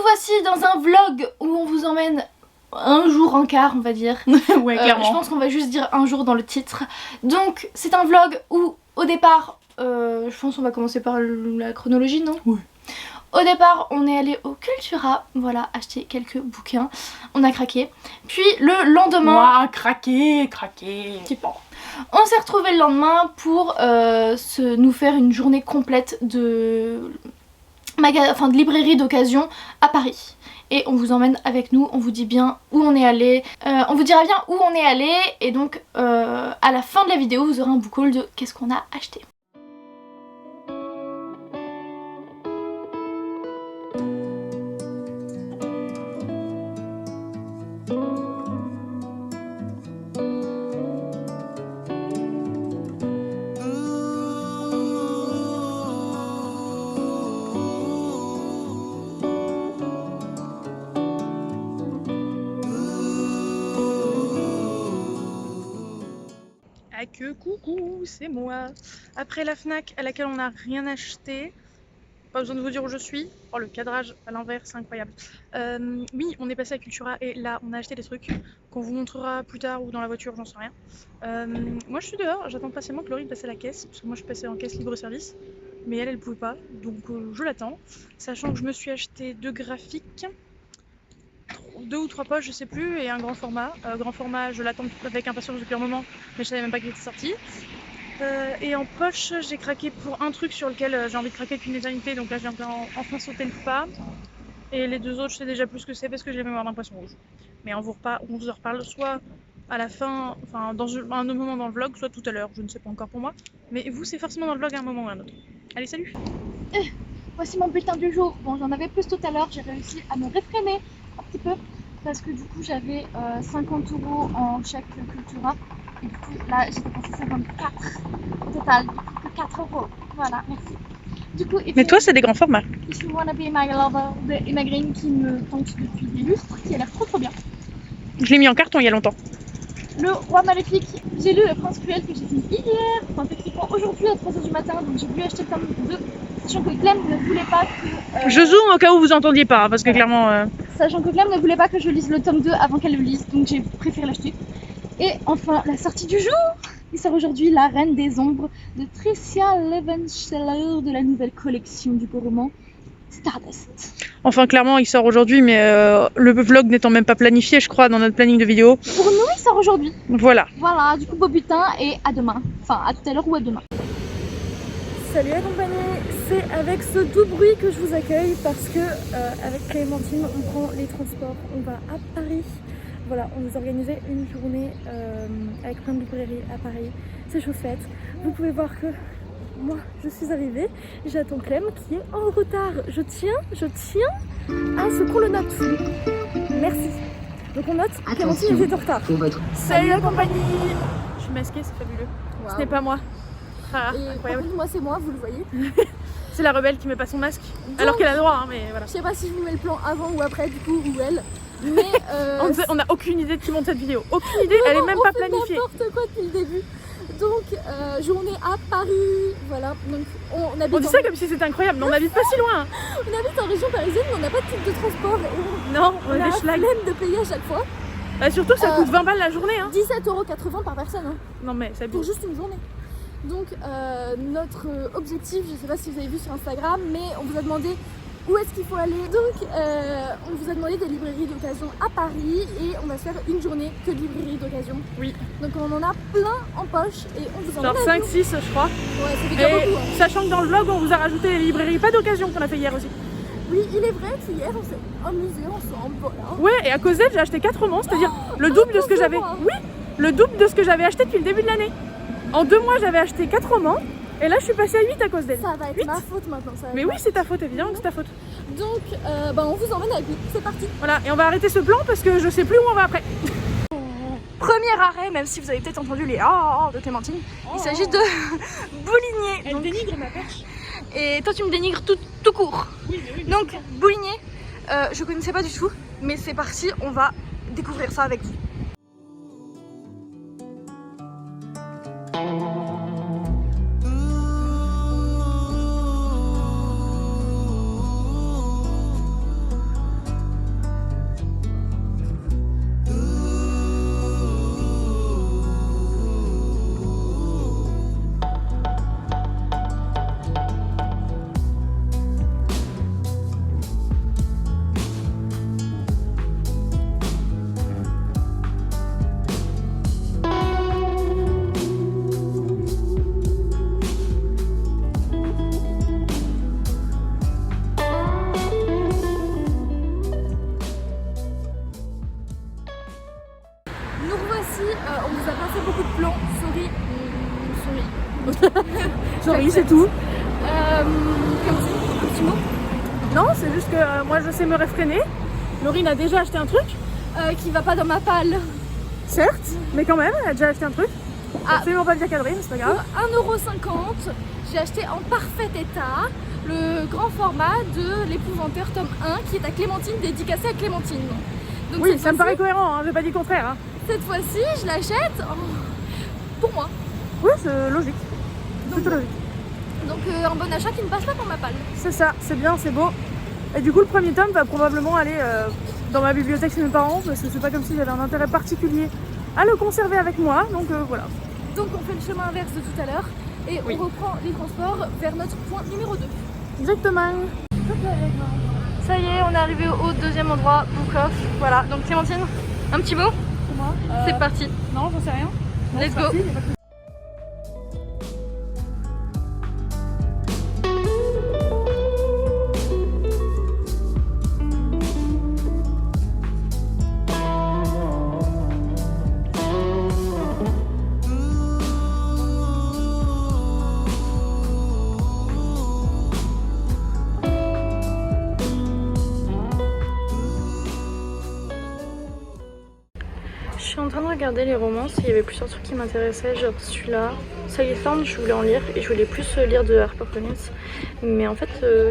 voici dans un vlog où on vous emmène un jour en quart, on va dire. Ouais, clairement. Je pense qu'on va juste dire un jour dans le titre. Donc c'est un vlog où au départ, je pense qu'on va commencer par la chronologie, non? Oui. Au départ, on est allé au Cultura, voilà, acheter quelques bouquins. On a craqué. Puis le lendemain... Ouah, craqué. On s'est retrouvés le lendemain pour nous faire une journée complète de librairie d'occasion à Paris. Et on vous emmène avec nous, on vous dit bien où on est allé, on vous dira bien où on est allé. Et donc à la fin de la vidéo, vous aurez un book haul de qu'est-ce qu'on a acheté. Coucou, c'est moi. Après la Fnac à laquelle on n'a rien acheté, pas besoin de vous dire où je suis. Oh, le cadrage à l'envers, c'est incroyable. Oui, on est passé à Cultura et là on a acheté des trucs qu'on vous montrera plus tard ou dans la voiture, j'en sais rien. Moi je suis dehors, j'attends patiemment que Laurie passe à la caisse parce que moi je suis passée en caisse libre-service, mais elle pouvait pas, donc je l'attends. Sachant que je me suis acheté 2 graphiques, 2 ou 3 poches, je sais plus, et un grand format. Grand format, je l'attends avec impatience depuis un moment, mais je savais même pas qu'il était sorti. Et en poche, j'ai craqué pour un truc sur lequel j'ai envie de craquer depuis une éternité, donc là j'ai enfin sauté le pas. Et les 2 autres, je sais déjà plus ce que c'est parce que j'ai la mémoire d'un poisson rouge. Mais on vous en reparle soit à la fin, enfin dans un autre moment dans le vlog, soit tout à l'heure, je ne sais pas encore pour moi. Mais vous, c'est forcément dans le vlog à un moment ou à un autre. Allez, salut! Voici mon bulletin du jour. Bon, j'en avais plus tout à l'heure, j'ai réussi à me réfréner un petit peu parce que du coup j'avais 50 € en chèque Cultura et du coup là j'ai dépensé 54 au total, plus que 4 €. Voilà, merci. Du coup, Mais toi, c'est des grands formats. If You Wanna Be My Lover de Emma Green qui me tente depuis des lustres, qui a l'air trop bien. Je l'ai mis en carton il y a longtemps. Le Roi Maléfique, j'ai lu Le Prince Cruel que j'ai fini hier, enfin techniquement aujourd'hui à 3h du matin, donc j'ai voulu acheter le tome 2, sachant que Clem ne voulait pas que... Je zoome au cas où vous entendiez pas, parce que clairement... Sachant que Clem ne voulait pas que je lise le tome 2 avant qu'elle le lise, donc j'ai préféré l'acheter. Et enfin, la sortie du jour, il sort aujourd'hui La Reine des Ombres de Tricia Levenseller de la nouvelle collection du roman Stardust. Enfin, clairement, il sort aujourd'hui, mais le vlog n'étant même pas planifié, je crois, dans notre planning de vidéo. Pour nous, il sort aujourd'hui. Voilà. Voilà, du coup, beau butin et à demain. Enfin, à tout à l'heure ou à demain. Salut la compagnie, c'est avec ce doux bruit que je vous accueille parce que avec Clémentine, on prend les transports, on va à Paris. Voilà, on nous organisait une journée avec plein de librairies à Paris. C'est chose faite. Vous pouvez voir que moi, je suis arrivée. J'attends Clem qui est en retard. Je tiens à ce qu'on le note. Merci. Donc on note, Clémentine est en retard. Salut la compagnie. Je suis masquée, c'est fabuleux. Wow. Ce n'est pas moi. Ah, Et par contre, moi c'est moi, vous le voyez. C'est la rebelle qui met pas son masque. Donc, alors qu'elle a le droit, hein, mais voilà. Je sais pas si je vous mets le plan avant ou après, du coup, ou elle. Mais on n'a aucune idée de qui monte cette vidéo. Aucune idée, elle est même pas planifiée. N'importe quoi depuis le début. Donc, journée à Paris. Voilà. Donc, on habite. On dit ça comme si c'était incroyable, mais on habite pas si loin. On habite en région parisienne, mais on n'a pas de titre de transport. Et non, on a est des la schlags. flemme de payer à chaque fois. Bah, surtout, ça coûte 20 balles la journée. Hein. 17,80 € par personne. Hein, non, mais ça pour juste une journée. Donc notre objectif, je ne sais pas si vous avez vu sur Instagram, mais on vous a demandé où est-ce qu'il faut aller. Donc on vous a demandé des librairies d'occasion à Paris et on va se faire une journée que de librairies d'occasion. Oui. Donc on en a plein en poche et on vous en genre 5-6 je crois. Ouais, ça fait déjà beaucoup. Hein. Sachant que dans le vlog on vous a rajouté les librairies pas d'occasion qu'on a fait hier aussi. Oui, il est vrai qu'hier on s'est amusés ensemble, voilà. Ouais, et à cause d'elle j'ai acheté 4 romans, c'est-à-dire le double de ce que j'avais. Oui, le double de ce que j'avais acheté depuis le début de l'année. En 2 mois, j'avais acheté 4 romans et là je suis passée à 8 à cause d'elle. Ça va être 8. ma faute maintenant. Ça va mais oui, c'est ta faute, évidemment que c'est ta faute. Donc, on vous emmène avec nous. C'est parti. Voilà, et on va arrêter ce plan parce que je sais plus où on va après. Premier arrêt, même si vous avez peut-être entendu les de Clémentine, il s'agit de Bouligné. Elle dénigre ma perche. Et toi, tu me dénigres tout court. Oui, mais oui. Donc, Bouligné, je connaissais pas du tout, mais c'est parti, on va découvrir ça avec vous. nous revoici, on vous a pas fait beaucoup de plans, sorry. Sorry, c'est tout. Clémentine, un petit mot Non, c'est juste que moi je sais me réfréner. Laurine a déjà acheté un truc, qui va pas dans ma palle. certes, mais quand même, elle a déjà acheté un truc. Absolument pas bien cadré, mais c'est pas grave. Pour 1,50 €, j'ai acheté en parfait état le grand format de l'épouvanteur tome 1 qui est à Clémentine, dédicacé à Clémentine. Donc Oui, ça me paraît cohérent, hein, j'ai pas dit le contraire. Hein. Cette fois-ci, je l'achète pour moi. Oui, c'est logique. Plutôt logique. Donc un bon achat qui ne passe pas pour ma palle. C'est ça, c'est bien, c'est beau. Et du coup, le premier tome va probablement aller dans ma bibliothèque chez mes parents parce que c'est pas comme si j'avais un intérêt particulier à le conserver avec moi. Donc voilà. Donc on fait le chemin inverse de tout à l'heure et Oui. on reprend les transports vers notre point numéro 2. Exactement. Ça y est, on est arrivé au deuxième endroit, Book-Off. Voilà, donc Clémentine, un petit mot? Pour moi C'est parti. Non, j'en sais rien. Let's go. Je suis en train de regarder les romances, il y avait plusieurs trucs qui m'intéressaient, genre celui-là, Sally Thorne, je voulais en lire et je voulais plus lire de HarperCollins. Mais en fait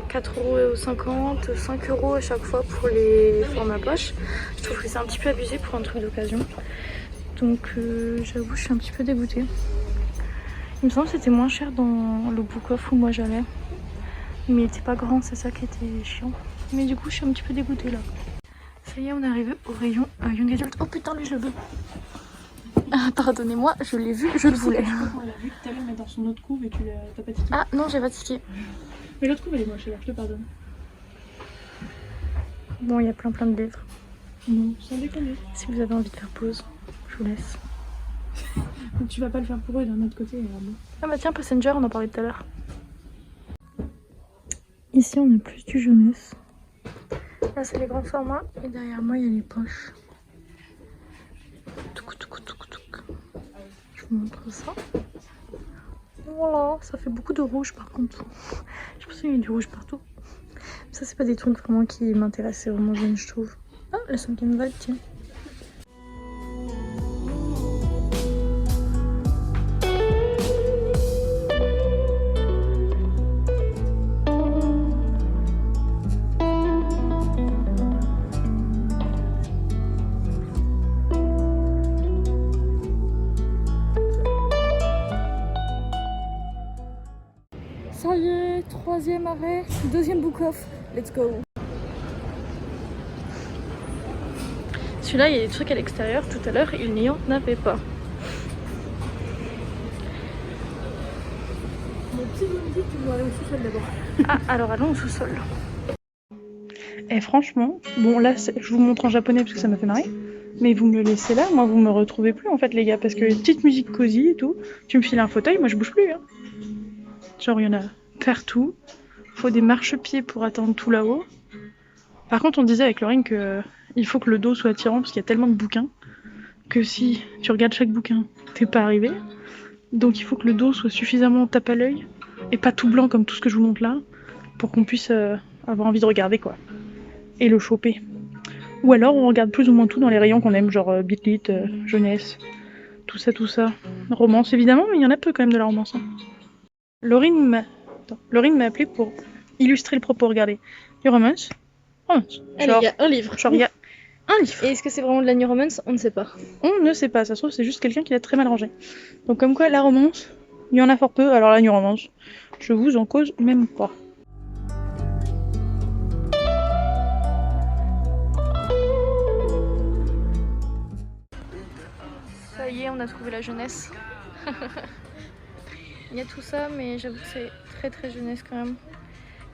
4,50 €, 5 € à chaque fois pour les formats poche, je trouve que c'est un petit peu abusé pour un truc d'occasion. Donc j'avoue je suis un petit peu dégoûtée. Il me semble que c'était moins cher dans le Book-Off où moi j'allais. Mais il était pas grand, c'est ça qui était chiant. Mais du coup je suis un petit peu dégoûtée là. Ça y est, on est arrivé au rayon Young Adult. Oh putain, lui je le veux. Ah, pardonnez-moi, je l'ai vu, je le voulais. On l'a vu tout à l'heure, mais dans son autre couve et tu t'as pas tiqué. Ah non, j'ai pas tiqué. Mais l'autre couve elle est moche, alors je te pardonne. Bon, il y a plein de livres. Non, sans déconner. Si vous avez envie de faire pause, je vous laisse. Donc tu vas pas le faire pour eux d'un autre côté. Bon. Ah bah tiens, Passenger, on en parlait tout à l'heure. Ici, on a plus du jeunesse. Là, c'est les grands formats. Et derrière moi, il y a les poches. Touc, touc, touc, touc. Je vous montre ça. Voilà, ça fait beaucoup de rouge par contre. Je pense qu'il y a du rouge partout. Ça, c'est pas des trucs vraiment qui m'intéressent, c'est vraiment jeune, je trouve. Ah, la 5e vague, tiens. Ça y est, 3e arrêt, 2e Book-Off, let's go. Celui-là, il y a des trucs à l'extérieur. Tout à l'heure, il n'y en avait pas. Mon petit me dit que tu dois aller au sous-sol d'abord. Ah, alors allons au sous-sol. Et franchement, bon là je vous montre en japonais parce que ça m'a fait marrer. Mais vous me laissez là, moi vous me retrouvez plus en fait les gars. Parce que petite musique cosy et tout. Tu me files un fauteuil, moi je bouge plus. Hein. Genre il y en a partout. Faut des marchepieds pour atteindre tout là-haut. Par contre on disait avec Laurine que il faut que le dos soit attirant parce qu'il y a tellement de bouquins que si tu regardes chaque bouquin, t'es pas arrivé. Donc il faut que le dos soit suffisamment tape à l'œil et pas tout blanc comme tout ce que je vous montre là pour qu'on puisse avoir envie de regarder quoi. Et le choper. Ou alors on regarde plus ou moins tout dans les rayons qu'on aime, genre Bitlit, jeunesse, tout ça. Romance évidemment, mais il y en a peu quand même de la romance. Hein. Laurine m'a appelé pour illustrer le propos, regardez. Du romance. Romance. Allez, il y a un livre. Genre, il y a un livre. Et est-ce que c'est vraiment de la new romance? On ne sait pas. On ne sait pas, ça se trouve c'est juste quelqu'un qui l'a très mal rangé. Donc comme quoi la romance, il y en a fort peu, alors la new romance, je vous en cause même pas. Ça y est, on a trouvé la jeunesse. Il y a tout ça, mais j'avoue que c'est très jeunesse quand même.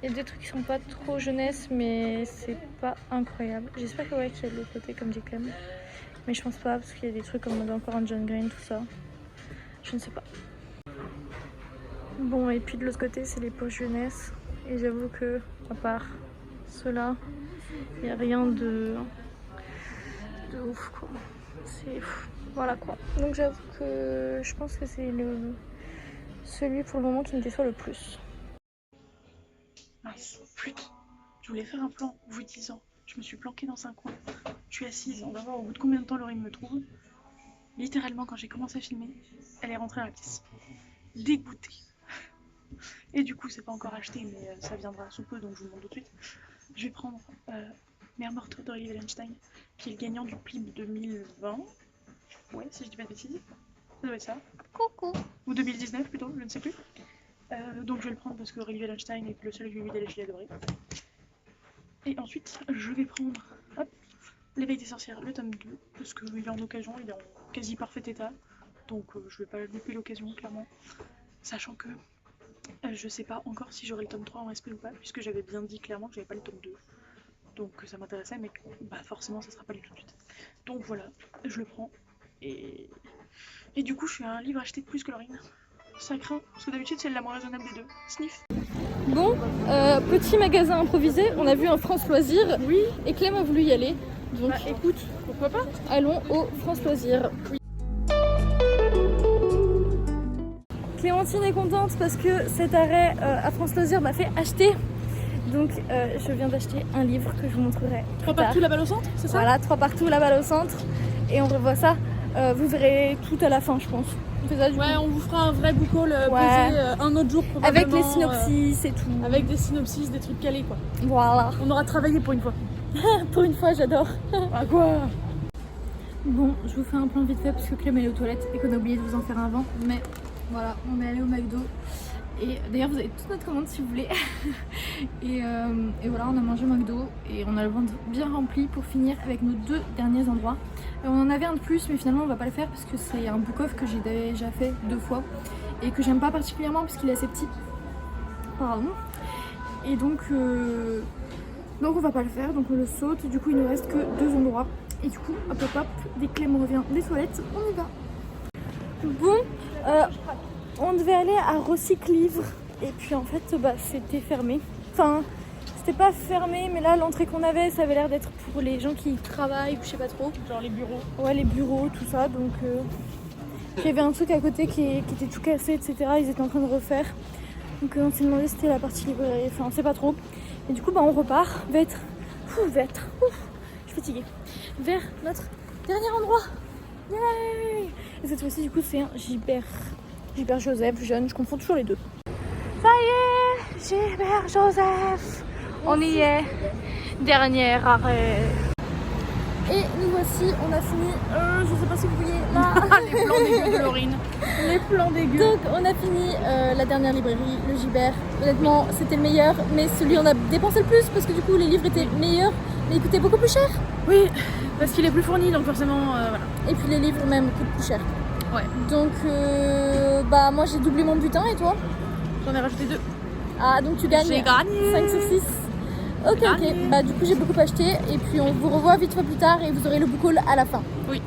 Il y a des trucs qui sont pas trop jeunesse, mais c'est pas incroyable. J'espère que ouais, qu'il y a de l'autre côté comme dit Clem. Mais je pense pas, parce qu'il y a des trucs comme encore un John Green, tout ça. Je ne sais pas. Bon, et puis de l'autre côté, c'est les poches jeunesse. Et j'avoue que, à part ceux-là, il n'y a rien de ouf quoi. C'est Voilà quoi. Donc j'avoue que je pense que c'est celui pour le moment qui me déçoit le plus. Mince, putain, je voulais faire un plan vous disant, je me suis planquée dans un coin, je suis assise, on va voir au bout de combien de temps Laurine me trouve. Littéralement quand j'ai commencé à filmer, elle est rentrée dans la pièce, dégoûtée. Et du coup c'est pas encore acheté mais ça viendra sous peu donc je vous le montre tout de suite. Je vais prendre Mère morte d'Aurélie Wallenstein qui est le gagnant du PIB 2020, ouais si je dis pas de bêtises, ça doit être ça. Coucou. Ou 2019 plutôt, je ne sais plus. Donc je vais le prendre parce que Aurélie Wallenstein est le seul que j'ai vu d'elle, je l'ai adoré. Et ensuite je vais prendre L'éveil des sorcières, le tome 2, parce qu'il est en occasion, il est en quasi parfait état. Donc je vais pas louper l'occasion clairement. Sachant que je sais pas encore si j'aurai le tome 3 en SP ou pas, puisque j'avais bien dit clairement que j'avais pas le tome 2. Donc ça m'intéressait mais bah forcément ça sera pas du tout de suite. Donc voilà, je le prends. Et du coup je suis à un livre acheté de plus que Laurine. Ça craint, parce que d'habitude c'est la moins raisonnable des deux. Sniff. Bon, petit magasin improvisé, on a vu un France Loisirs. Oui. Et Clem a voulu y aller. Donc Écoute, pourquoi pas. allons au France Loisirs. Oui. Clémentine est contente parce que cet arrêt à France Loisirs m'a fait acheter. Donc je viens d'acheter un livre que je vous montrerai. 3 partout la balle au centre, c'est ça? Voilà, 3 partout, la balle au centre. Et on revoit ça. Vous verrez tout à la fin, je pense. On fait ça, du coup. On vous fera un vrai book haul posé un autre jour probablement. Avec les synopsis et tout. Avec des synopsis, des trucs calés quoi. Voilà. On aura travaillé pour une fois. Pour une fois, j'adore. À quoi? Bon, je vous fais un plan vite fait parce que Clem est aux toilettes et qu'on a oublié de vous en faire un avant. Mais voilà, on est allé au McDo. Et d'ailleurs, vous avez toute notre commande si vous voulez. et voilà, on a mangé au McDo et on a le ventre bien rempli pour finir avec nos 2 derniers endroits. On en avait un de plus, mais finalement, on va pas le faire parce que c'est un book-off que j'ai déjà fait 2 fois et que j'aime pas particulièrement parce qu'il est assez petit. Pardon. Et donc on va pas le faire, donc on le saute. Du coup, il ne reste que 2 endroits. Et du coup, hop hop hop, dès que Clem revient des toilettes, on y va. Bon, on devait aller à Recyclivre et puis en fait c'était fermé. Enfin, c'était pas fermé, mais là l'entrée qu'on avait, ça avait l'air d'être pour les gens qui travaillent ou je sais pas trop. Genre les bureaux. Ouais, les bureaux, tout ça. Donc il y avait un truc à côté qui était tout cassé, etc. Ils étaient en train de refaire. Donc on s'est demandé si c'était la partie librairie, enfin on sait pas trop. Et du coup on repart je suis fatiguée, vers notre dernier endroit. Yay! Et cette fois-ci du coup c'est un Gilbert Joseph jeune, je confonds toujours les deux. Ça y est, Gilbert Joseph, on y est, dernier arrêt. Et nous voici, on a fini, je sais pas si vous voyez là. Les plans dégueux de Laurine. Les plans dégueux. Donc on a fini la dernière librairie, le Gilbert. Honnêtement c'était le meilleur, mais celui où on a dépensé le plus parce que du coup les livres étaient meilleurs, mais ils coûtaient beaucoup plus cher. Oui, parce qu'il est plus fourni donc forcément voilà. Et puis les livres même coûtent plus cher. Ouais. Donc moi j'ai doublé mon butin et toi? J'en ai rajouté 2. Ah donc tu gagnes. J'ai gagné 5 sur 6. Ok, bah du coup j'ai beaucoup acheté et puis on vous revoit vite fait plus tard et vous aurez le book haul à la fin. Oui.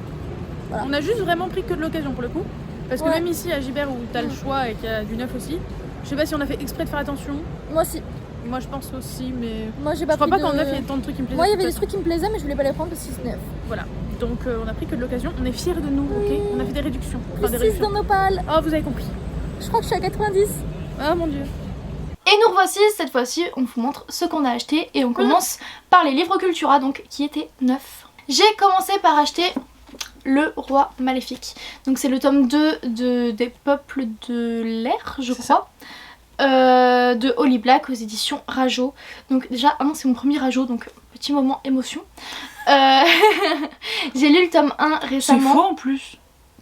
Voilà. On a juste vraiment pris que de l'occasion pour le coup. Parce que même ici à Gibert où t'as le choix et qu'il y a du neuf aussi, je sais pas si on a fait exprès de faire attention. Moi aussi. Moi je pense aussi mais moi j'ai pas je crois pris pas qu'en neuf il y ait tant de trucs qui me plaisaient. Moi il y avait des trucs qui me plaisaient mais je voulais pas les prendre parce que c'est neuf. Voilà. Donc on a pris que de l'occasion. On est fiers de nous, ok? On a fait des réductions. Plus 6 dans nos pales. Oh vous avez compris. Je crois que je suis à 90. Ah mon dieu. Et nous revoici, cette fois-ci on vous montre ce qu'on a acheté et on commence par les livres Cultura donc qui étaient neufs. J'ai commencé par acheter Le Roi Maléfique. Donc c'est le tome 2 des Peuples de l'air je crois. De Holly Black aux éditions Rajo. Donc déjà c'est mon premier Rajo donc petit moment émotion. J'ai lu le tome 1 récemment. C'est faux en plus.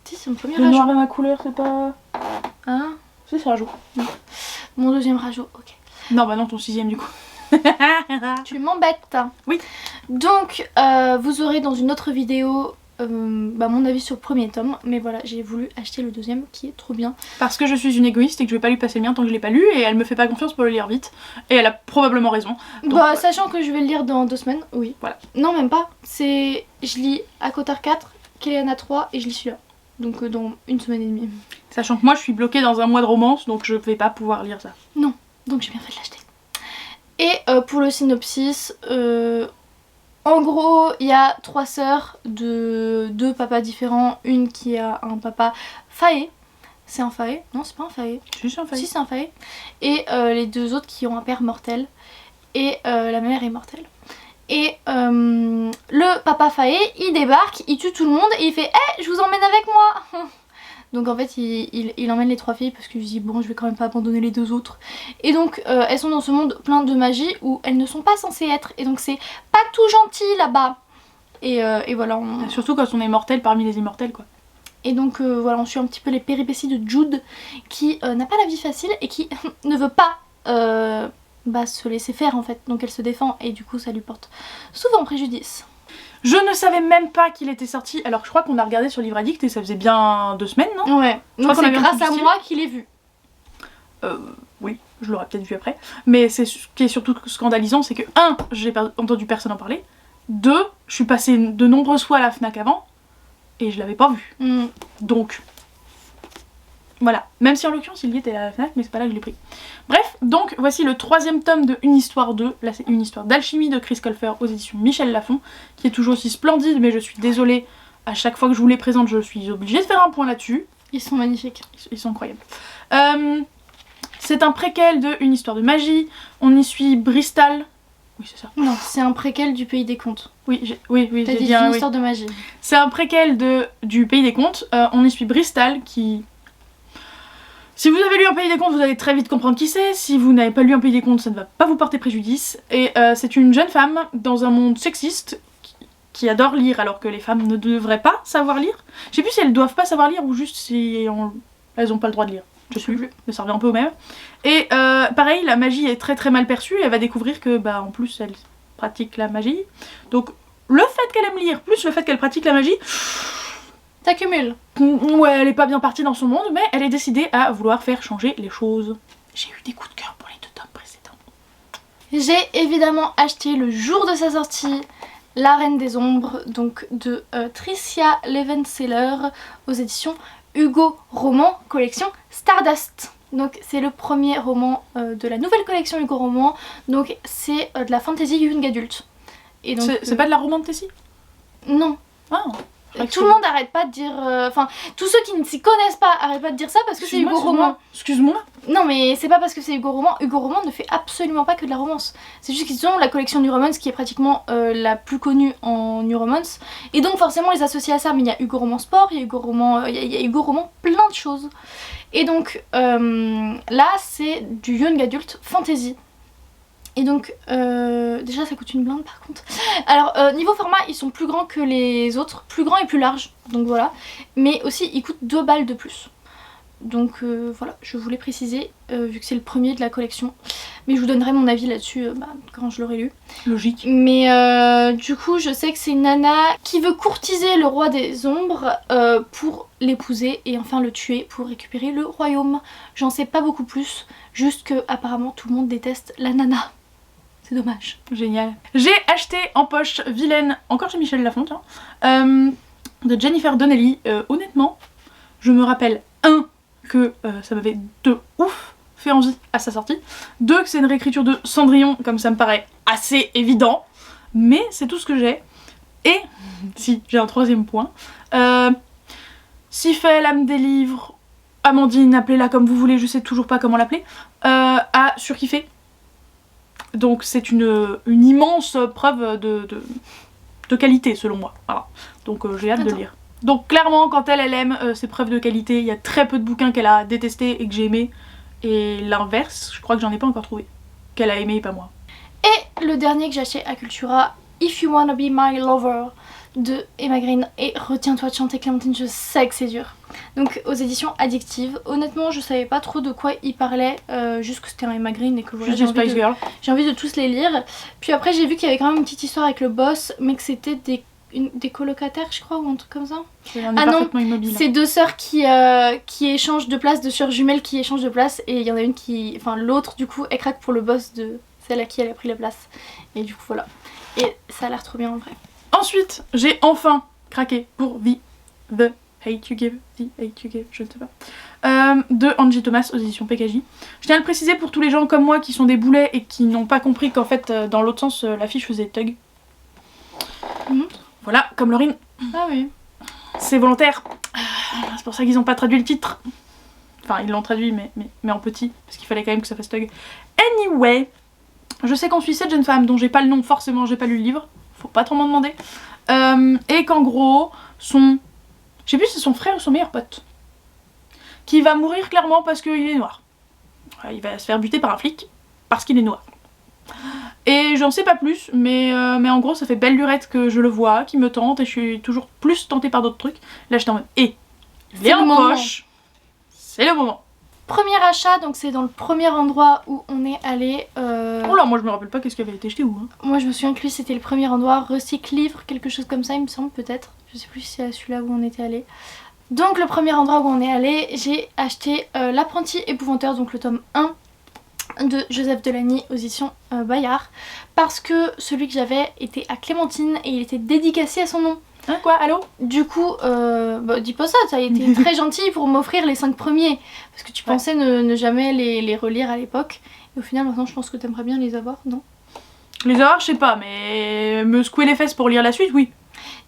Si c'est mon premier Le Rajo. noir et ma couleur c'est pas... Hein? Si c'est Rajo. Non. Mon deuxième Rajo, ok. Non bah non ton 6ème du coup. Tu m'embêtes. Oui. Donc vous aurez dans une autre vidéo mon avis sur le premier tome. Mais voilà j'ai voulu acheter le deuxième qui est trop bien. Parce que je suis une égoïste et que je vais pas lui passer le mien tant que je l'ai pas lu. Et elle me fait pas confiance pour le lire vite. Et elle a probablement raison. Donc, sachant que je vais le lire dans 2 semaines, oui. Voilà. Non même pas. Je lis Akotar 4, Kéléana 3 et je lis celui-là. Donc dans 1 semaine et demie. Sachant que moi je suis bloquée dans un mois de romance donc je vais pas pouvoir lire ça. Non. Donc j'ai bien fait de l'acheter. Et pour le synopsis, En gros, il y a 3 sœurs de 2 papas différents. Une qui a un papa faé. C'est un faé? Non, c'est pas un faé. Si, c'est un faé. Si, c'est un faé. Et les 2 autres qui ont un père mortel. Et la mère est mortelle. Et le papa faé, il débarque, il tue tout le monde et il fait « Eh, je vous emmène avec moi !» Donc en fait il emmène les 3 filles parce qu'il se dit bon je vais quand même pas abandonner les 2 autres. Et donc elles sont dans ce monde plein de magie où elles ne sont pas censées être. Et donc c'est pas tout gentil là-bas. Et voilà. Surtout quand on est mortel parmi les immortels quoi. Et donc voilà, on suit un petit peu les péripéties de Jude qui n'a pas la vie facile et qui ne veut pas se laisser faire en fait. Donc elle se défend et du coup ça lui porte souvent préjudice. Je ne savais même pas qu'il était sorti, alors je crois qu'on a regardé sur Livre Addict et ça faisait bien 2 semaines, non? Ouais, donc c'est grâce à moi qu'il est vu. Oui, je l'aurais peut-être vu après. Mais ce qui est surtout scandalisant, c'est que 1, j'ai entendu personne en parler. 2, je suis passée de nombreuses fois à la FNAC avant et je l'avais pas vu. Donc, voilà. Même si en l'occurrence il y était à la FNAC, mais c'est pas là que je l'ai pris. Bref, donc voici le 3e tome de Une Histoire 2. Là c'est Une Histoire d'Alchimie de Chris Colfer aux éditions Michel Lafon, qui est toujours aussi splendide, mais je suis désolée, à chaque fois que je vous les présente, je suis obligée de faire un point là-dessus. Ils sont magnifiques. Ils sont incroyables. C'est un préquel de Une Histoire de Magie. On y suit Bristol. Oui, c'est ça. Non, c'est un préquel du Pays des Contes. Oui, j'ai dit bien. Une Histoire de Magie. C'est un préquel du Pays des Contes. On y suit Bristol qui... Si vous avez lu Un Pays des Contes, vous allez très vite comprendre qui c'est. Si vous n'avez pas lu Un Pays des Contes, ça ne va pas vous porter préjudice. Et c'est une jeune femme dans un monde sexiste qui adore lire alors que les femmes ne devraient pas savoir lire. Je sais plus si elles doivent pas savoir lire ou juste si elles ont pas le droit de lire. Je sais plus, mais ça revient un peu au même. Et pareil, la magie est très très mal perçue. Elle va découvrir que en plus elle pratique la magie. Donc le fait qu'elle aime lire plus le fait qu'elle pratique la magie... T'accumules. Ouais, elle est pas bien partie dans son monde, mais elle est décidée à vouloir faire changer les choses. J'ai eu des coups de cœur pour les 2 tomes précédents. J'ai évidemment acheté le jour de sa sortie La Reine des Ombres, donc de Tricia Levenseller aux éditions Hugo Roman, collection Stardust. Donc c'est le premier roman de la nouvelle collection Hugo Roman, donc c'est de la fantasy young adulte. Et donc c'est pas de la romantasy? Non. Ah. Tout le monde arrête pas de dire... Enfin, tous ceux qui ne s'y connaissent pas arrêtent pas de dire ça parce que c'est Hugo Roman. Excuse-moi. Non mais c'est pas parce que c'est Hugo Roman. Hugo Roman ne fait absolument pas que de la romance. C'est juste qu'ils ont la collection New Romance qui est pratiquement la plus connue en New Romance. Et donc forcément les associer à ça. Mais il y a Hugo Roman Sport, il y a Hugo Roman... il y a Hugo Roman plein de choses. Et donc là c'est du young adulte fantasy. Et donc, déjà ça coûte une blinde par contre. Alors niveau format ils sont plus grands que les autres, plus grands et plus larges, donc voilà. Mais aussi ils coûtent 2 balles de plus. Donc voilà, je voulais préciser, vu que c'est le premier de la collection. Mais je vous donnerai mon avis là-dessus quand je l'aurai lu. Logique. Mais du coup je sais que c'est une nana qui veut courtiser le roi des ombres pour l'épouser et enfin le tuer pour récupérer le royaume. J'en sais pas beaucoup plus, juste que apparemment tout le monde déteste la nana. C'est dommage. Génial. J'ai acheté en poche Vilaine, encore chez Michel Lafon, de Jennifer Donnelly. Honnêtement, je me rappelle, 1, que ça m'avait de ouf fait envie à sa sortie. 2, que c'est une réécriture de Cendrillon, comme ça me paraît assez évident. Mais c'est tout ce que j'ai. Et, si, j'ai un 3e point. Sifel, Âme des Livres, Amandine, appelez-la comme vous voulez, je sais toujours pas comment l'appeler, a surkiffé. Donc c'est une immense preuve de qualité selon moi. Voilà. Donc j'ai hâte de lire. Donc clairement quand elle aime ces preuves de qualité, il y a très peu de bouquins qu'elle a détestés et que j'ai aimé. Et l'inverse, je crois que j'en ai pas encore trouvé. Qu'elle a aimé et pas moi. Et le dernier que j'ai acheté à Cultura, If You Wanna Be My Lover de Emma Green. Et retiens-toi de chanter Clémentine, je sais que c'est dur. Donc aux éditions Addictive. Honnêtement je savais pas trop de quoi il parlait, juste que c'était un Emma Green et que voilà, j'ai envie de tous les lire. Puis après j'ai vu qu'il y avait quand même une petite histoire avec le boss, mais que c'était des colocataires je crois ou un truc comme ça. Ah non, c'est 2 sœurs qui échangent de place, 2 sœurs jumelles qui échangent de place et il y en a une qui... Enfin l'autre du coup elle craque pour le boss de celle à qui elle a pris la place. Et du coup voilà. Et ça a l'air trop bien en vrai. Ensuite j'ai enfin craqué pour The Hate You Give, je ne sais pas, de Angie Thomas aux éditions PKJ. Je tiens à le préciser pour tous les gens comme moi qui sont des boulets et qui n'ont pas compris qu'en fait dans l'autre sens l'affiche faisait Tug. montre. Voilà, comme Laurine, Ah oui. c'est volontaire. C'est pour ça qu'ils ont pas traduit le titre. Enfin, ils l'ont traduit, mais en petit, parce qu'il fallait quand même que ça fasse Tug. Anyway, je sais qu'on suit cette jeune femme dont j'ai pas le nom, forcément, j'ai pas lu le livre, faut pas trop m'en demander. Et qu'en gros, je sais plus si c'est son frère ou son meilleur pote, qui va mourir clairement parce qu'il est noir. Il va se faire buter par un flic, parce qu'il est noir. Et j'en sais pas plus, mais en gros, ça fait belle lurette que je le vois, qui me tente, et je suis toujours plus tentée par d'autres trucs. Là, j'étais en mode, il est C'est en le moment. poche, c'est le moment. Premier achat, donc c'est dans le premier endroit où on est allé. Oh là, moi je me rappelle pas qu'est-ce qui avait été acheté où. Hein. Moi je me souviens que lui c'était le premier endroit, recycle livre, quelque chose comme ça il me semble peut-être. Je sais plus si c'est celui-là où on était allé. Donc le premier endroit où on est allé, j'ai acheté L'apprenti épouvanteur, donc le tome 1 de Joseph Delany aux éditions Bayard. Parce que celui que j'avais était à Clémentine et il était dédicacé à son nom. Hein, quoi, allô? Du coup, dis pas ça, ça a été très gentil pour m'offrir les 5 premiers. Parce que tu pensais ne jamais les relire à l'époque. Et au final, maintenant, je pense que t'aimerais bien les avoir, non? Les avoir, je sais pas, mais me secouer les fesses pour lire la suite, oui.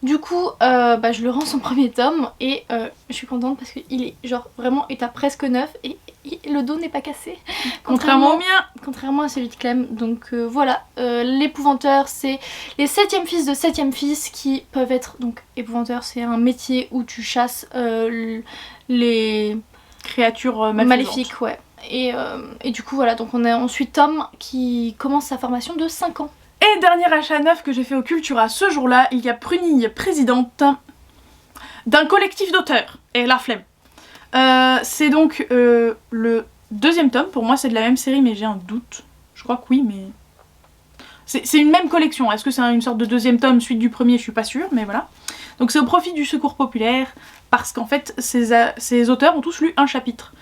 Du coup, je le rends son premier tome et je suis contente parce qu'il est genre vraiment état presque neuf et le dos n'est pas cassé. Contrairement au mien. Contrairement à celui de Clem. Donc voilà, l'épouvanteur, c'est les 7e fils de 7e fils qui peuvent être... Donc épouvanteur, c'est un métier où tu chasses les créatures maléfiques, ouais. Et du coup voilà, donc on suit Tom qui commence sa formation de 5 ans. Et dernier achat neuf que j'ai fait au Cultura ce jour-là, il y a Prunille, présidente d'un collectif d'auteurs. Et la flemme. C'est donc le 2e tome, pour moi c'est de la même série mais j'ai un doute. Je crois que oui, mais... C'est une même collection, est-ce que c'est une sorte de 2e tome, suite du premier, je suis pas sûre, mais voilà. Donc c'est au profit du Secours Populaire, parce qu'en fait ces auteurs ont tous lu un chapitre.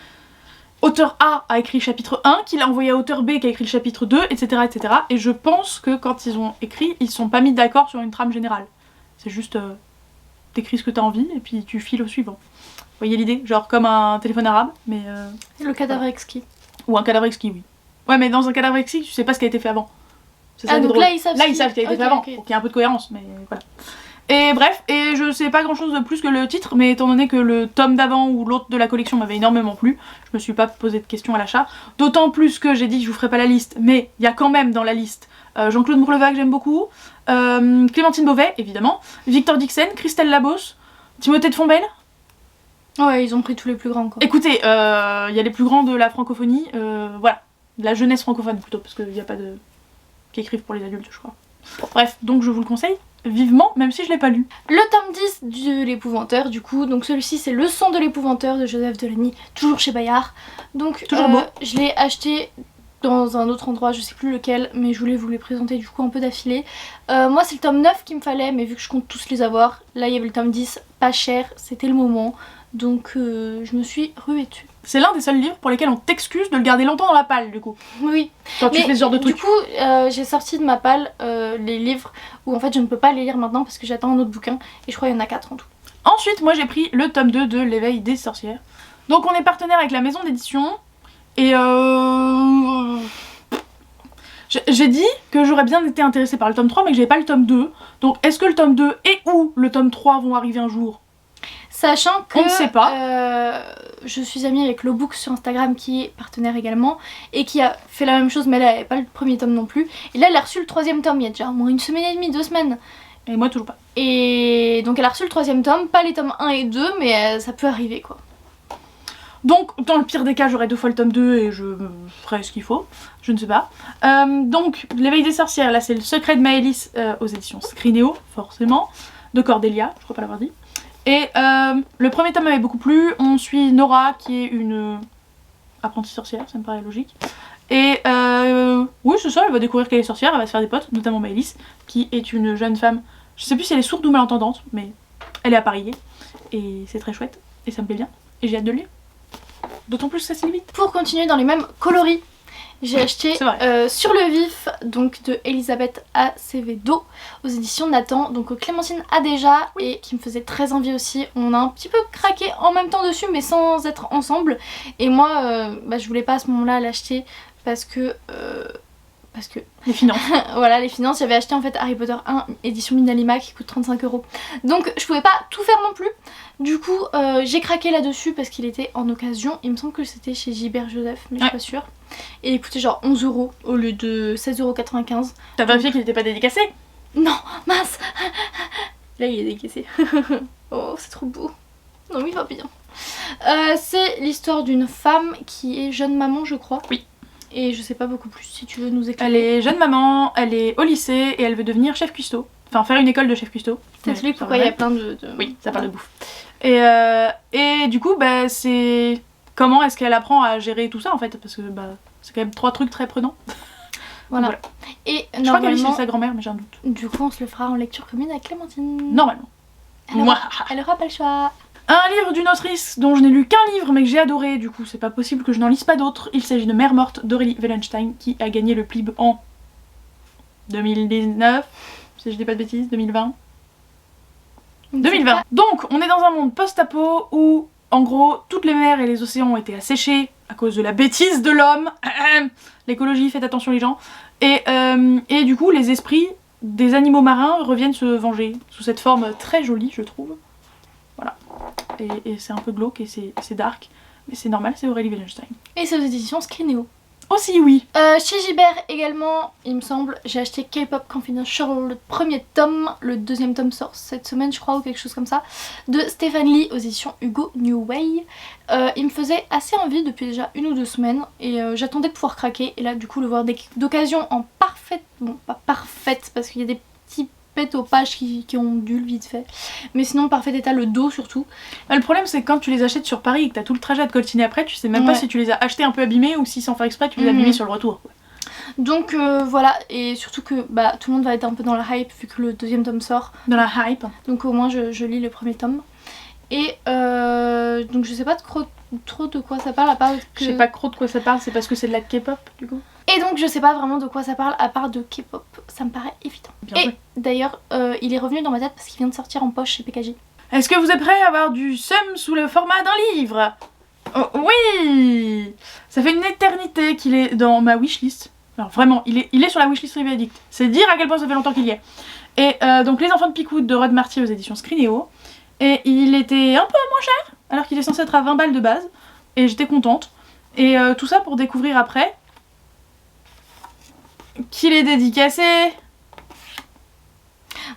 Auteur A a écrit chapitre 1, qu'il a envoyé à auteur B qui a écrit le chapitre 2, etc. etc. Et je pense que quand ils ont écrit, ils sont pas mis d'accord sur une trame générale. C'est juste, t'écris ce que t'as envie et puis tu files au suivant. Vous voyez l'idée? Genre comme un téléphone arabe, mais... Le cadavre exquis. Ou un cadavre exquis, oui. Ouais, mais dans un cadavre exquis, tu sais pas ce qui a été fait avant. C'est ça Ah qui est donc drôle. là ils savent Là, ils savent ce qui a été fait avant, ok. donc il y a un peu de cohérence, mais voilà. Et bref, et je sais pas grand chose de plus que le titre, mais étant donné que le tome d'avant ou l'autre de la collection m'avait énormément plu, je me suis pas posé de questions à l'achat. D'autant plus que j'ai dit que je vous ferai pas la liste, mais il y a quand même dans la liste Jean-Claude Mourleva que j'aime beaucoup, Clémentine Beauvais, évidemment, Victor Dixon, Christelle Labos, Timothée de Fontbelle. Ouais, ils ont pris tous les plus grands quoi. Écoutez, il y a les plus grands de la francophonie, voilà, de la jeunesse francophone plutôt, parce qu'il n'y a pas de... qui écrivent pour les adultes, je crois. Bref, donc je vous le conseille vivement, même si je l'ai pas lu. Le tome 10 de l'épouvanteur, du coup, donc celui-ci c'est Le son de l'épouvanteur de Joseph Delany, toujours chez Bayard. Donc Toujours beau. je l'ai acheté dans un autre endroit, je sais plus lequel, mais je voulais vous les présenter du coup un peu d'affilée. Moi c'est le tome 9 qu'il me fallait, mais vu que je compte tous les avoir, là il y avait le tome 10, pas cher, c'était le moment. Donc je me suis ruée dessus. C'est l'un des seuls livres pour lesquels on t'excuse de le garder longtemps dans la palle, du coup. Oui. Quand tu Mais fais ce genre de truc. Du coup, j'ai sorti de ma palle les livres où en fait je ne peux pas les lire maintenant parce que j'attends un autre bouquin et je crois qu'il y en a 4 en tout. Ensuite, moi j'ai pris le tome 2 de L'éveil des sorcières. Donc on est partenaire avec la maison d'édition et j'ai dit que j'aurais bien été intéressée par le tome 3 mais que j'avais pas le tome 2. Donc est-ce que le tome 2 et ou le tome 3 vont arriver un jour? Sachant que On ne sait pas. Je suis amie avec Lobook sur Instagram qui est partenaire également et qui a fait la même chose mais elle n'avait pas le premier tome non plus. Et là elle a reçu le 3e tome il y a déjà au moins 1 semaine et demie, 2 semaines. Et moi toujours pas. Et donc elle a reçu le 3e tome, pas les tomes 1 et 2 mais ça peut arriver quoi. Donc dans le pire des cas j'aurai 2 fois le tome 2 et je ferai ce qu'il faut. Je ne sais pas. Donc L'éveil des sorcières, là c'est Le secret de Maëlys aux éditions Scrinéo, forcément. De Cordélia, je crois pas l'avoir dit. Et le premier tome m'avait beaucoup plu. On suit Nora qui est une apprentie sorcière, ça me paraît logique. Et oui c'est ça, elle va découvrir qu'elle est sorcière, elle va se faire des potes, notamment Maëlys, qui est une jeune femme, je sais plus si elle est sourde ou malentendante, mais elle est appareillée. Et c'est très chouette, et ça me plaît bien, et j'ai hâte de le lire. D'autant plus que ça se lit vite. Pour continuer dans les mêmes coloris, j'ai acheté Sur le vif donc de Elisabeth Acevedo aux éditions Nathan, donc Clémentine a déjà et qui me faisait très envie aussi. On a un petit peu craqué en même temps dessus mais sans être ensemble et moi je voulais pas à ce moment là l'acheter parce que parce que Les finances. voilà, les finances, j'avais acheté en fait Harry Potter 1 édition Minalima qui coûte 35 €. Donc je pouvais pas tout faire non plus. Du coup, j'ai craqué là-dessus parce qu'il était en occasion. Il me semble que c'était chez Gilbert Joseph, mais je suis pas sûre. Et il coûtait genre 11 € au lieu de 16,95 €. T'as vérifié qu'il était pas dédicacé? Non, mince. Là, il est décaissé. Oh, c'est trop beau. Non, il va bien. C'est l'histoire d'une femme qui est jeune maman, je crois. Oui. Et je sais pas beaucoup plus, si tu veux nous éclairer. Elle est jeune maman, elle est au lycée et elle veut devenir chef cuistot. Enfin, faire une école de chef cuistot. T'expliques pourquoi il y a plein de... Oui, ça parle de bouffe. Et du coup, bah, c'est... Comment est-ce qu'elle apprend à gérer tout ça, en fait? Parce que bah, c'est quand même 3 trucs très prenants. Voilà. Et Je crois qu'elle est normalement, chez sa grand-mère, mais j'ai un doute. du coup, on se le fera en lecture commune avec Clémentine. Normalement. Elle aura pas le choix. Un livre d'une autrice dont je n'ai lu qu'un livre mais que j'ai adoré, du coup c'est pas possible que je n'en lise pas d'autres. Il s'agit de Mère morte d'Aurélie Wellenstein qui a gagné le PLIB en 2019, si je dis pas de bêtises, 2020. 2020. Donc on est dans un monde post-apo où en gros toutes les mers et les océans ont été asséchés à cause de la bêtise de l'homme. L'écologie, faites attention les gens. Et du coup les esprits des animaux marins reviennent se venger sous cette forme très jolie je trouve. Voilà. Et c'est un peu glauque et c'est dark. Mais c'est normal, c'est Aurélie Wellenstein. Et c'est aux éditions Scrinéo. Aussi oui. Chez Gibert également, il me semble, j'ai acheté K-Pop Confidential, le premier tome, le deuxième tome sort cette semaine je crois ou quelque chose comme ça, de Stéphane Lee aux éditions Hugo New Way. Il me faisait assez envie depuis déjà 1 ou 2 semaines et j'attendais de pouvoir craquer et là du coup le voir d'occasion en parfaite, bon pas parfaite parce qu'il y a des petits pets aux pages qui ondulent vite fait, mais sinon parfait état, le dos surtout. Le problème c'est que quand tu les achètes sur Paris et que t'as tout le trajet à te coltiner après, tu sais même pas si tu les as achetés un peu abîmés ou si sans faire exprès tu les as abîmés sur le retour. Donc voilà, et surtout que bah, tout le monde va être un peu dans la hype vu que le deuxième tome sort. Dans la hype. Donc au moins je lis le premier tome. Et donc je sais pas trop de quoi ça parle à part que... Je sais pas trop de quoi ça parle, c'est parce que c'est de la K-pop du coup. Et donc je sais pas vraiment de quoi ça parle à part de K-pop, ça me paraît évident. Bien joué. D'ailleurs il est revenu dans ma tête parce qu'il vient de sortir en poche chez PKJ. Est-ce que vous êtes prêts à avoir du seum sous le format d'un livre? Oh, oui. Ça fait une éternité qu'il est dans ma wishlist. Alors vraiment, il est sur la wishlist Revue Addict. C'est dire à quel point ça fait longtemps qu'il y est. Et donc Les Enfants de Pickwood de Rod Marty aux éditions Scrinéo. Et il était un peu moins cher, alors qu'il est censé être à 20 balles de base. Et j'étais contente. Et tout ça pour découvrir après qu'il est dédicacé.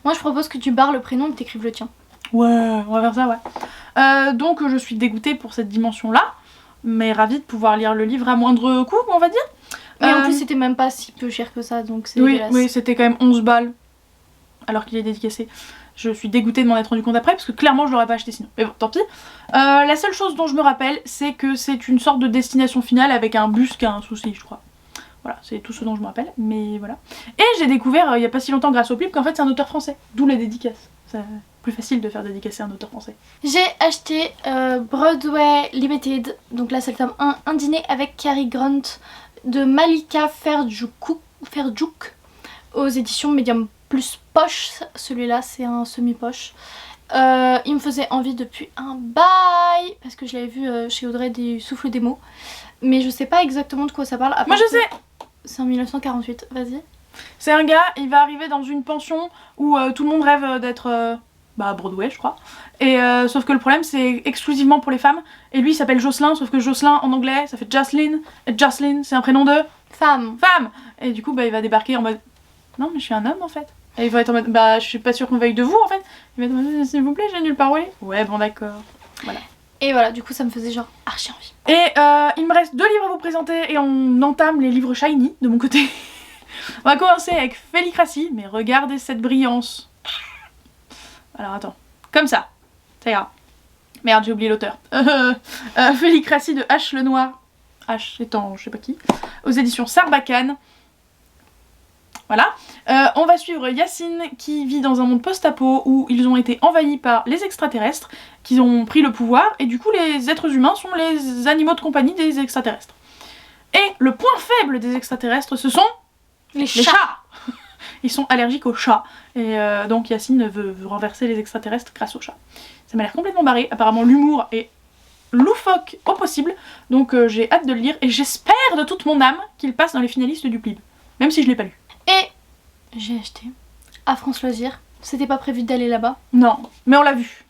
Moi je propose que tu barres le prénom et que t'écrives le tien. Ouais, on va faire ça, ouais. Donc je suis dégoûtée pour cette dimension-là, mais ravie de pouvoir lire le livre à moindre coût, on va dire. Mais en plus c'était même pas si peu cher que ça, donc c'est dégueulasse. Oui, c'était quand même 11 balles, alors qu'il est dédicacé. Je suis dégoûtée de m'en être rendu compte après, parce que clairement je l'aurais pas acheté sinon. Mais bon, tant pis. La seule chose dont je me rappelle, c'est que c'est une sorte de destination finale avec un bus qui a un souci, je crois. Voilà, c'est tout ce dont je me rappelle, mais voilà. Et j'ai découvert il y a pas si longtemps grâce au Plip qu'en fait c'est un auteur français, d'où la dédicace. C'est plus facile de faire dédicacer un auteur français. J'ai acheté Broadway Limited, donc là c'est le tome 1, Un dîner avec Cary Grant de Malika Ferjouk aux éditions Medium Plus Poche. Celui-là c'est un semi-poche. Il me faisait envie depuis un bail parce que je l'avais vu chez Audrey du Souffle des mots, mais je sais pas exactement de quoi ça parle. Moi je sais. C'est en 1948, vas-y. C'est un gars, il va arriver dans une pension où tout le monde rêve d'être à Broadway je crois. Et sauf que le problème c'est exclusivement pour les femmes. Et lui il s'appelle Jocelyn, sauf que Jocelyn en anglais ça fait Jocelyn. Et Jocelyn c'est un prénom de femme. Et du coup il va débarquer en mode non mais je suis un homme en fait. Et il va être en mode je suis pas sûre qu'on veuille de vous en fait. Il va être en mode s'il vous plaît j'ai nulle part où aller. Ouais bon d'accord. Voilà. Et voilà, du coup ça me faisait genre archi envie. Et il me reste 2 livres à vous présenter et on entame les livres shiny de mon côté. On va commencer avec Félicratie, mais regardez cette brillance. Alors attends, comme ça ira. Merde, j'ai oublié l'auteur. Félicratie de H. Lenoir, H étant je sais pas qui, aux éditions Sarbacane. Voilà. On va suivre Yacine qui vit dans un monde post-apo où ils ont été envahis par les extraterrestres, qui ont pris le pouvoir, et du coup les êtres humains sont les animaux de compagnie des extraterrestres. Et le point faible des extraterrestres, ce sont les chats. Ils sont allergiques aux chats. Et donc Yacine veut renverser les extraterrestres grâce aux chats. Ça m'a l'air complètement barré. Apparemment l'humour est loufoque au possible. Donc j'ai hâte de le lire et j'espère de toute mon âme qu'il passe dans les finalistes du PLIB. même si je l'ai pas lu. Et j'ai acheté à France Loisirs. C'était pas prévu d'aller là-bas. Non, mais on l'a vu.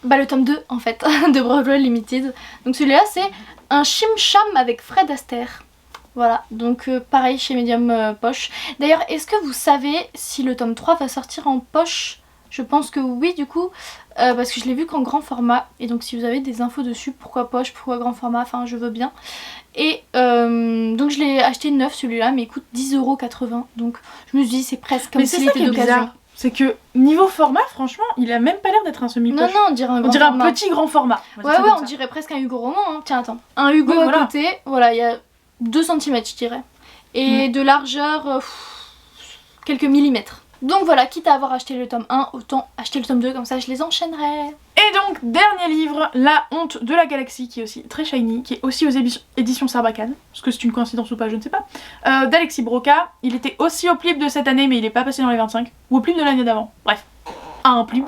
Bah le tome 2 en fait de Broadway Limited. Donc celui-là c'est un Chim-Cham avec Fred Astaire. Voilà, donc pareil chez Medium Poche. D'ailleurs, est-ce que vous savez si le tome 3 va sortir en poche? Je pense que oui du coup, parce que je l'ai vu qu'en grand format. Et donc si vous avez des infos dessus, pourquoi poche, pourquoi grand format, enfin je veux bien. Et donc je l'ai acheté neuf celui-là, mais il coûte 10,80 €. Donc je me suis dit c'est presque comme s'il était d'occasion. C'est que niveau format, franchement, il a même pas l'air d'être un semi-poche. Non, on dirait un grand format. Un petit grand format. Ouais, on dirait presque un Hugo roman. Hein. Tiens, attends. Un Hugo à côté, voilà, il y a 2 cm, je dirais. Et de largeur, quelques millimètres. Donc voilà, quitte à avoir acheté le tome 1, autant acheter le tome 2, comme ça je les enchaînerai. Et donc, dernier livre, La honte de la galaxie, qui est aussi très shiny, qui est aussi aux éditions Sarbacane, parce que c'est une coïncidence ou pas, je ne sais pas, d'Alexis Broca. Il était aussi au Plib de cette année, mais il est pas passé dans les 25, ou au Plib de l'année d'avant, bref, un Plib.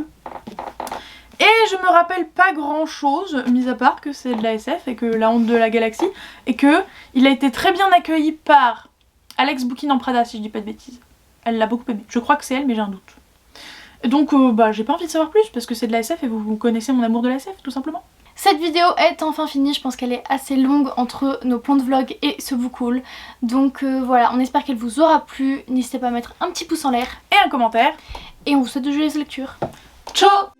Et je me rappelle pas grand chose, mis à part que c'est de la SF, et que La honte de la galaxie, et que il a été très bien accueilli par Alex Bouquin en Prada, si je dis pas de bêtises. Elle l'a beaucoup aimé, je crois que c'est elle, mais j'ai un doute. Donc j'ai pas envie de savoir plus parce que c'est de la SF et vous connaissez mon amour de la SF tout simplement. Cette vidéo est enfin finie, je pense qu'elle est assez longue entre nos plans de vlog et ce book haul. Donc voilà, on espère qu'elle vous aura plu, n'hésitez pas à mettre un petit pouce en l'air et un commentaire. Et on vous souhaite de joyeuses lectures. Ciao.